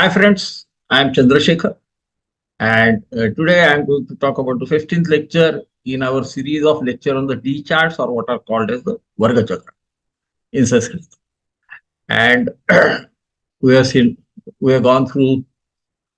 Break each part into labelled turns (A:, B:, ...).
A: Hi friends, I am Chandrasekhar and today I am going to talk about the 15th lecture in our series of lecture on the D charts or what are called as the Varga Chakra in Sanskrit. And we have seen, we have gone through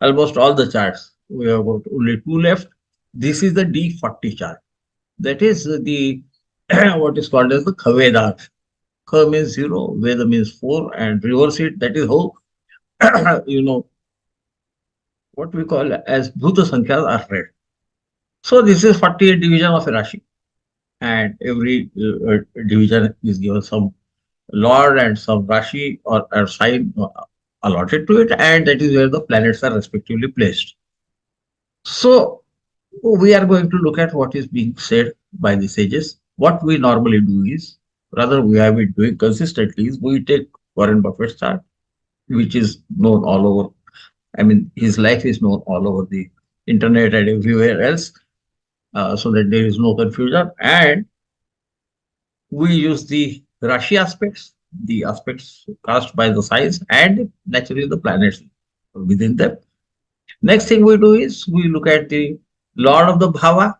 A: almost all the charts. We have got only two left. This is the D40 chart. That is the what is called as the KhavedāMsha. Kha means 0, Veda means 4 and reverse it. That is how what we call as Bhuta Sankhya are read. So this is 48 division of a Rashi, and every division is given some lord and some Rashi or sign allotted to it, and that is where the planets are respectively placed. So we are going to look at what is being said by the sages. What we normally do is, rather we have been doing consistently, is we take Warren Buffett's chart, which is known all over. I mean, his life is known all over the internet and everywhere else, so that there is no confusion. And we use the Rashi aspects, the aspects cast by the signs, and naturally the planets within them. Next thing we do is we look at the Lord of the Bhava.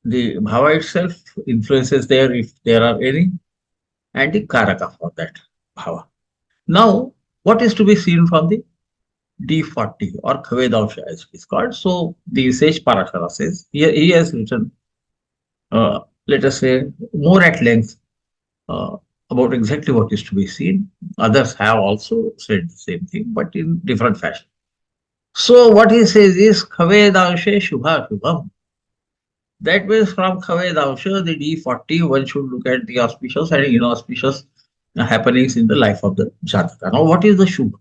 A: The Bhava itself influences there if there are any, and the Karaka for that Bhava. Now, what is to be seen from the D40 or KhavedāMsha as it is called? So, the sage Parashara says, he has written, let us say, more at length uh, about exactly what is to be seen. Others have also said the same thing, but in different fashion. So what he says is Khavedāmsha Shubha Shubham. That means from Khavedāmsha, the D40, one should look at the auspicious and inauspicious happenings in the life of the Jataka. Now, what is the Shubha?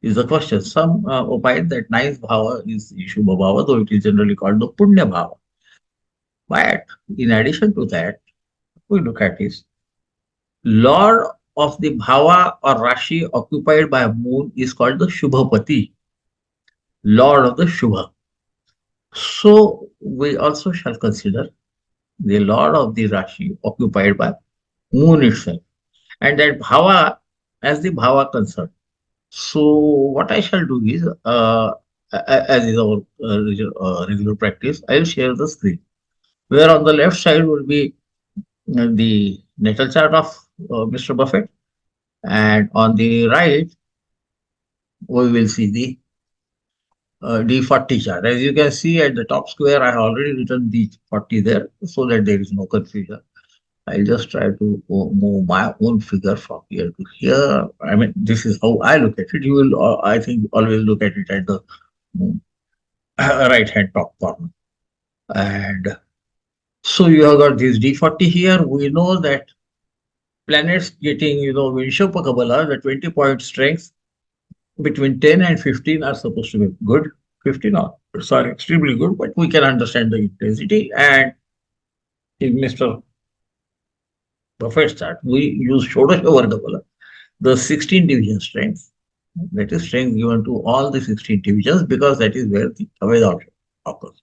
A: Is the question. Some opine that ninth bhava is Shubha bhava, though it is generally called the Punya bhava. But in addition to that, we look at this Lord of the Bhava or Rashi occupied by a moon is called the Shubhapati, Lord of the Shubha. So we also shall consider the Lord of the Rashi occupied by moon itself, and that Bhava as the Bhava concerned. So what I shall do is, as is our regular practice, I will share the screen. Where on the left side will be the natal chart of Mr. Buffett, and on the right we will see the D40 chart. As you can see at the top square, I have already written D40 there so that there is no confusion. I'll just try to move my own figure from here to here. I mean, this is how I look at it. You will, I think, always look at it at the right hand top corner. And so you have got this D40 here. We know that planets getting, Vinshopa Kabbalah, the 20-point strength between 10 and 15 are supposed to be good. 15 are extremely good, but we can understand the intensity. And in Mr. Buffett's chart, we use Shodasha Varga, the 16 division strength. That is strength given to all the 16 divisions because that is where the Kaveda occurs.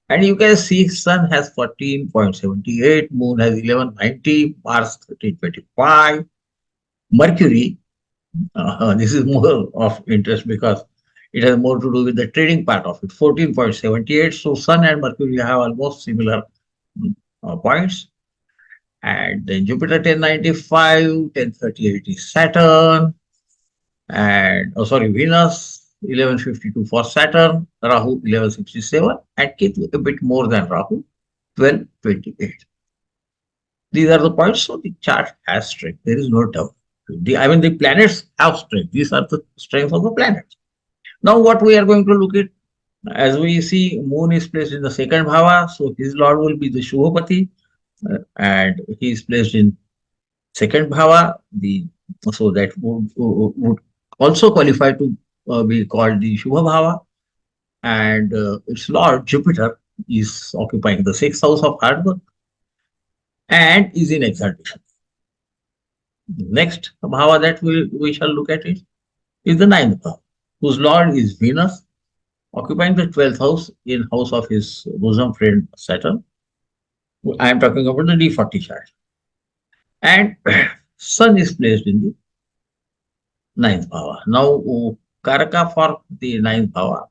A: And you can see Sun has 14.78, Moon has 1190, Mars 1325, Mercury. This is more of interest because it has more to do with the trading part of it, 14.78. So Sun and Mercury have almost similar points. And then Jupiter 1095, 1038 is Saturn, and Venus 1152 for Saturn, Rahu 1167, and Ketu a bit more than Rahu 1228. These are the points, so the chart has strength. There is no doubt. The planets have strength. These are the strengths of the planets. Now, what we are going to look at, as we see, Moon is placed in the second bhava, so his lord will be the Shubhapati, and he is placed in second bhava. So that would also qualify to be called the Shubha bhava, and its lord Jupiter is occupying the sixth house of hard work and is in exaltation. Next bhava that we shall look at is the ninth bhava, whose lord is Venus, occupying the 12th house in house of his bosom friend Saturn. I am talking about the D40 chart. And Sun is placed in the ninth bhava. Now, Karaka for the ninth bhava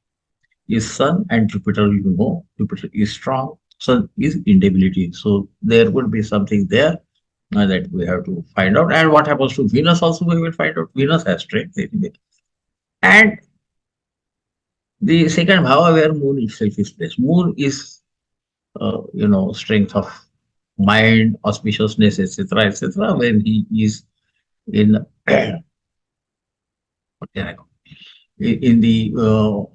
A: is Sun and Jupiter. You know, Jupiter is strong, Sun is instability. So there would be something there that we have to find out. And what happens to Venus also, we will find out. Venus has strength anyway. And the second bhava where Moon itself is placed. Moon is, strength of mind, auspiciousness, etc., etc. When he is in, what can I call, in the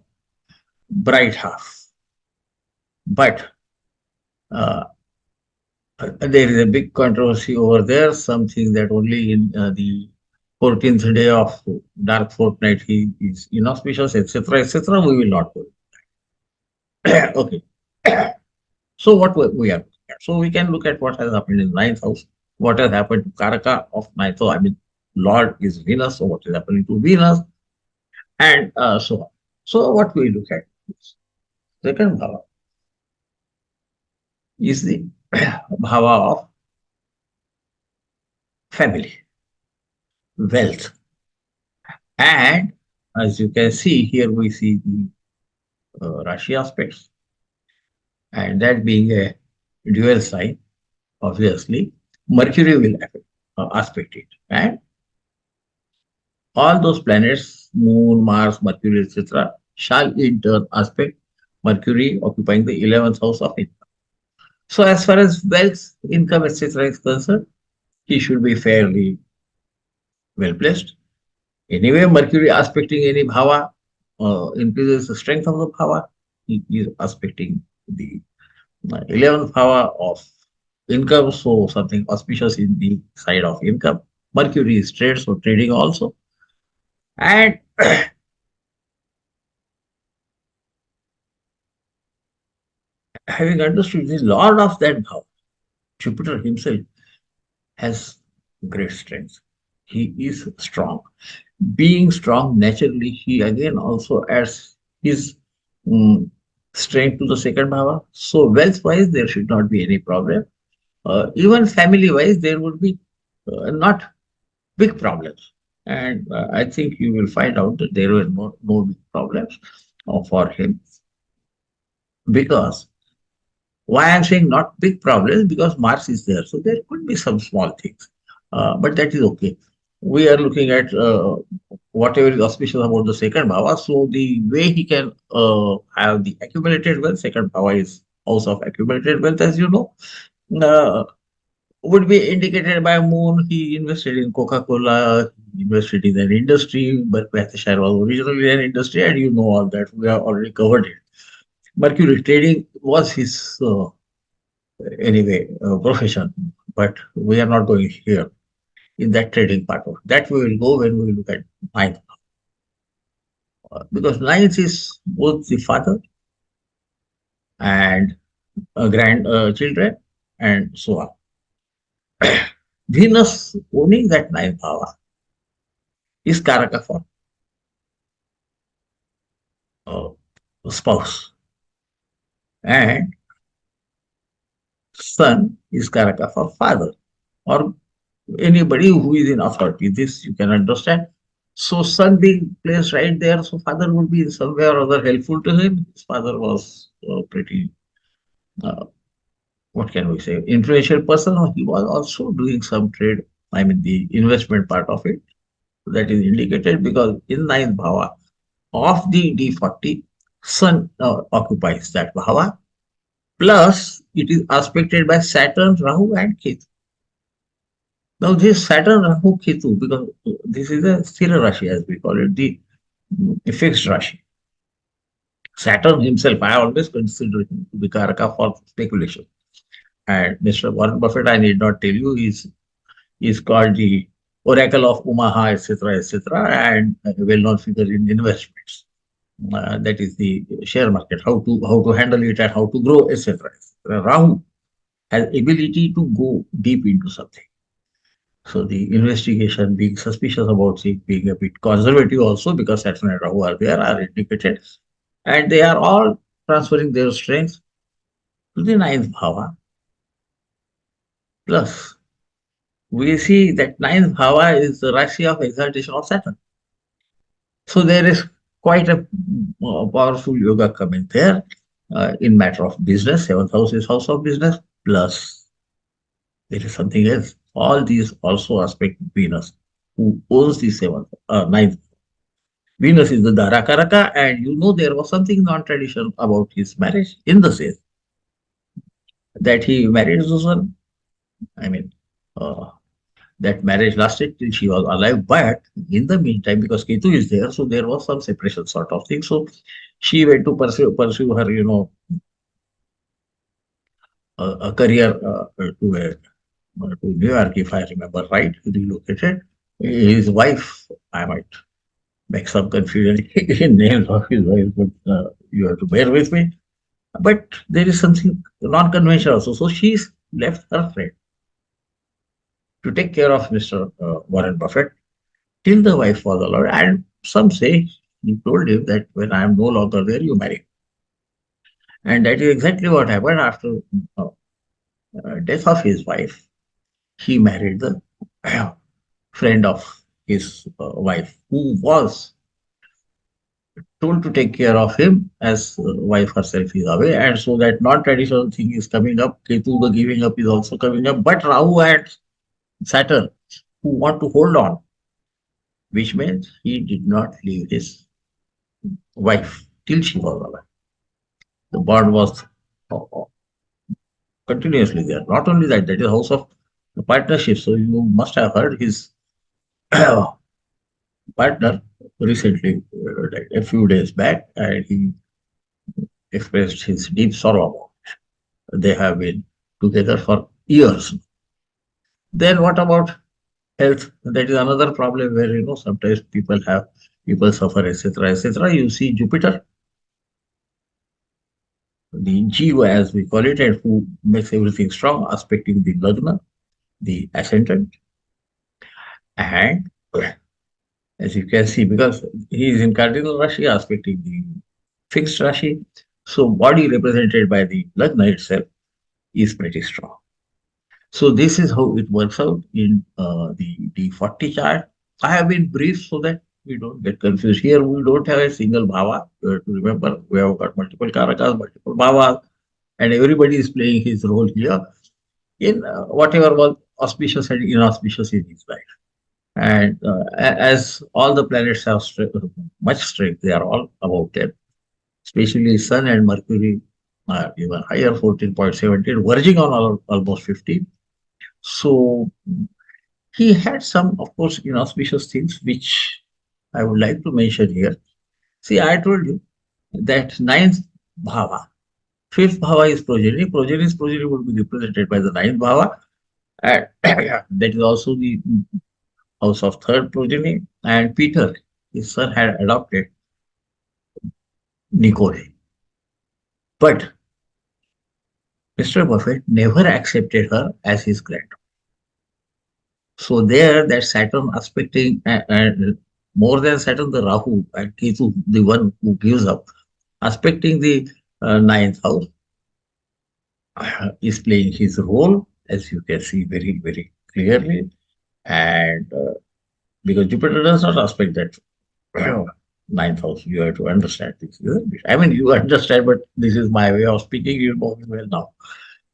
A: bright half. But uh, there is a big controversy over there, something that only in the 14th day of dark fortnight he is inauspicious, etc., etc. We will not go. Okay. So what we are looking at? So we can look at what has happened in ninth house, what has happened to Karaka of ninth house. I mean, Lord is Venus, so what is happening to Venus, and so on. So what we look at is second bhava is the bhava of family, wealth, and as you can see here, we see the Rashi aspects, and that being a dual sign, obviously, Mercury will aspect it, and all those planets, Moon, Mars, Mercury, etc., shall in turn aspect Mercury occupying the 11th house of it. So, as far as wealth, income, etc., is concerned, he should be fairly well placed. Anyway, Mercury aspecting any bhava increases the strength of the bhava. He is aspecting the 11th bhava of income, so something auspicious in the side of income. Mercury is trade, so trading also. And having understood the lord of that bhava, Jupiter himself has great strength. He is strong. Being strong naturally, he again also adds his um, strength to the second bhava. So, wealth wise, there should not be any problem. Even family wise, there would be not big problems. And I think you will find out that there were no big problems for him because why I'm saying not big problems because Mars is there. So there could be some small things, but that is okay. We are looking at whatever is auspicious about the second bhava. So the way he can have the accumulated wealth, second bhava is house of accumulated wealth, as you know, uh, would be indicated by Moon. He invested in Coca-Cola, he invested in an industry, but Share was originally an industry, and you know all that. We have already covered it. Mercury trading was his anyway profession, but we are not going here in that trading part of it. That we will go when we look at ninth, because ninth is both the father and grandchildren and so on. Venus owning that ninth power is Karaka for uh, spouse, and Sun is Karaka for father or anybody who is in authority. This you can understand. So Sun being placed right there, so father would be somewhere or other helpful to him. His father was pretty, uh, what can we say, influential person. He was also doing some trade. I mean, the investment part of it that is indicated because in ninth bhava of the D40, Sun occupies that bhava. Plus, it is aspected by Saturn, Rahu, and Ketu. Now, this Saturn, Rahu, Ketu, because this is a Sthira Rashi, as we call it, the fixed Rashi. Saturn himself, I always consider him to be Karaka for speculation. And Mr. Warren Buffett, I need not tell you, is called the Oracle of Omaha, etc., etc., and a well-known figure in investments. That is the share market, how to handle it and how to grow, etc. Rahu has ability to go deep into something. So the investigation, being suspicious about it, being a bit conservative also because Saturn and Rahu are there, are indicated, and they are all transferring their strengths to the ninth bhava. Plus, we see that ninth bhava is the Rashi of exaltation of Saturn. So there is quite a powerful yoga coming there in matter of business. Seventh house is house of business. Plus, there is something else. All these also aspect Venus, who owns the seventh, ninth. Venus is the Dharakaraka, and there was something non-traditional about his marriage in the sense that he married Susan. I mean, uh, that marriage lasted till she was alive, but in the meantime, because Ketu is there, so there was some separation sort of thing. So she went to pursue her, a career to New York, if I remember right, relocated. His wife, I might make some confusion in names of his wife, but you have to bear with me. But there is something non-conventional also. So she's left her friend to take care of Mr. Warren Buffett till the wife was alive. And some say he told him that when I am no longer there, you marry. And that is exactly what happened after uh, death of his wife. He married the friend of his wife, who was told to take care of him as wife herself is away. And so that non-traditional thing is coming up. Ketu, the giving up is also coming up. But Rahu and Saturn, who want to hold on, which means he did not leave his wife till she was alive. The bond was continuously there. Not only that, that is house of the partnership. So you must have heard his partner recently died a few days back, and he expressed his deep sorrow about it. They have been together for years. Then what about health? That is another problem where sometimes people suffer, etc., etc. You see Jupiter, the Jiva as we call it, and who makes everything strong, aspecting the Lagna, the ascendant, and as you can see, because he is in cardinal Rashi, aspecting the fixed Rashi, so body represented by the Lagna itself is pretty strong. So this is how it works out in the D40 chart. I have been brief so that we don't get confused. Here we don't have a single bhava. You have to remember we have got multiple karakas, multiple bhavas, and everybody is playing his role here in whatever was auspicious and inauspicious in his life. And as all the planets have much strength, they are all about 10, especially Sun and Mercury are even higher, 14.17, verging on almost 15. So he had some, of course, inauspicious things, which I would like to mention here. See, I told you that ninth bhava, fifth bhava is progeny. Progeny would be represented by the ninth bhava. And that is also the house of third progeny. And Peter, his son, had adopted Nicole. But Mr. Buffett never accepted her as his granddaughter. So there, that Saturn aspecting and more than Saturn, the Rahu and Ketu, the one who gives up, aspecting the ninth house, is playing his role, as you can see very, very clearly. And because Jupiter does not aspect that ninth house, you have to understand this. I mean, you understand, but this is my way of speaking. You know me well now.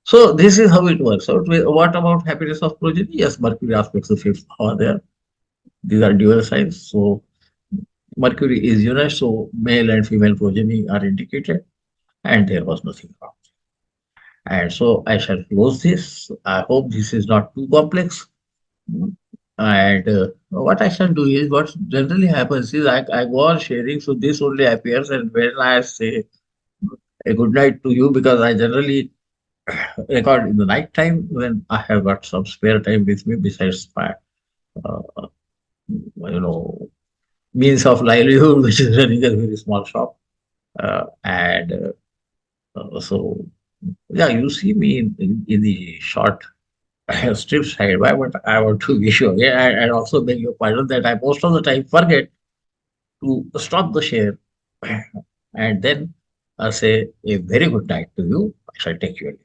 A: So this is how it works out. What about happiness of progeny? Yes, Mercury aspects the fifth power there. These are dual signs. So Mercury is Uranus, so male and female progeny are indicated, and there was nothing wrong. And so I shall close this. I hope this is not too complex. And what I shall do is what generally happens is I go on sharing, so this only appears, and when I say a good night to you, because I generally record in the night time when I have got some spare time with me besides my uh, means of livelihood, which is running a very small shop. And so, yeah, you see me in the short strip side. Why would I want to be sure? Yeah, and also beg your pardon that I most of the time forget to stop the share and then say a very good night to you. I shall take you.